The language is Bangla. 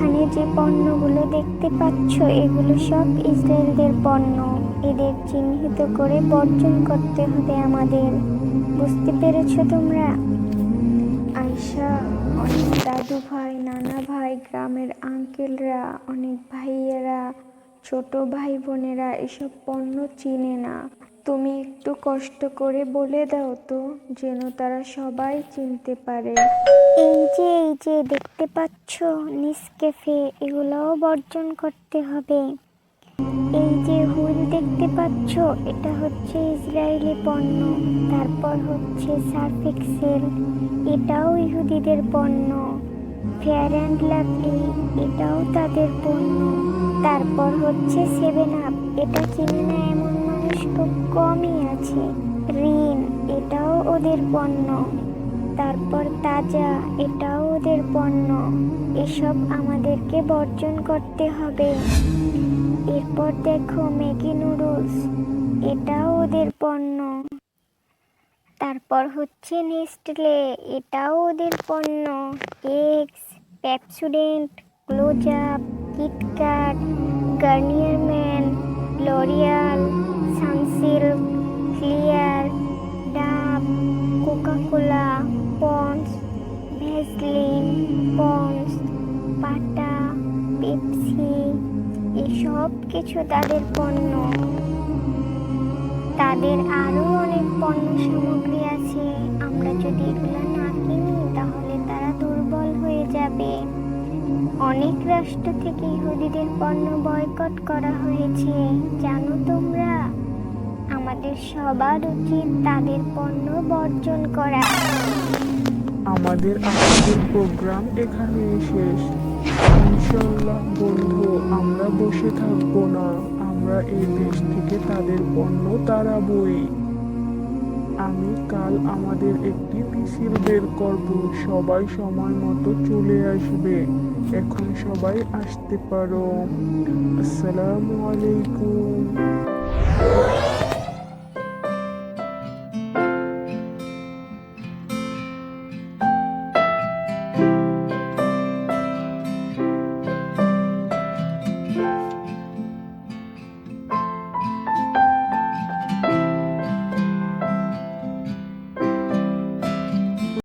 এখানে যে পণ্যগুলো দেখতে পাচ্ছ এগুলো সব ইসরায়েলদের পণ্য। এদের চিহ্নিত করে বর্জন করতে হবে আমাদের। বুঝতে পেরেছো তোমরা? আয়শা, অনেক দাদু ভাই, নানা ভাই, গ্রামের আঙ্কেলরা, অনেক ভাইয়েরা, ছোট ভাই বোনেরা এসব পণ্য চিনে না। তুমি একটু কষ্ট করে বলে দাও তো, যেন তারা সবাই চিনতে পারে। এই যে দেখতে পাচ্ছ নেসক্যাফে, এগুলোও বর্জন করতে হবে। এই যে হুইল দেখতে পাচ্ছ, এটা হচ্ছে ইসরায়েলি পণ্য। তারপর হচ্ছে সার্ফ এক্সেল, এটাও ইহুদিদের পণ্য। ফেয়ার অ্যান্ড লাভলি, এটাও তাদের পণ্য। তারপর হচ্ছে 7 আপ, এটা চিনে না এমন মানুষ খুব কমই আছে। রিন, এটাও ওদের পণ্য। তারপর তাজা, এটাও ওদের পণ্য। এসব আমাদেরকে বর্জন করতে হবে। এরপর দেখো ম্যাগি নুডলস, এটাও ওদের পণ্য। তারপর হচ্ছে নেস্টলে, এটাও ওদের পণ্য। Axe, Pepsodent, Closeup, KitKat, Garnier Men, L'Oreal, Sunsilk, Clear, Dove, Coca-Cola, Pond's, Vaseline, Pond's, পাটা, পেপসি, এসব কিছু তাদের পণ্য। তাদের আরো অনেক পণ্য সামগ্রী আছে। আমরা যদি এগুলো না কিনি তাহলে তারা দুর্বল হয়ে যাবে। অনেক রাষ্ট্র থেকে ইহুদিদের পণ্য বয়কট করা হয়েছে, জানো তোমরা? আমাদের সবার উচিত তাদের পণ্য বর্জন করা। আমাদের আজকের প্রোগ্রাম এখানেই শেষ। ইনশাআল্লাহ বন্ধু, আমরা বসে থাকবো না। আমরা এই দেশ থেকে তাদের পণ্য তাড়াবই। আমি কাল আমাদের একটি মিছিল বের করব। সবাই সময় মতো চলে আসবে। এখন সবাই আসতে পারো। আসসালামু আলাইকুম।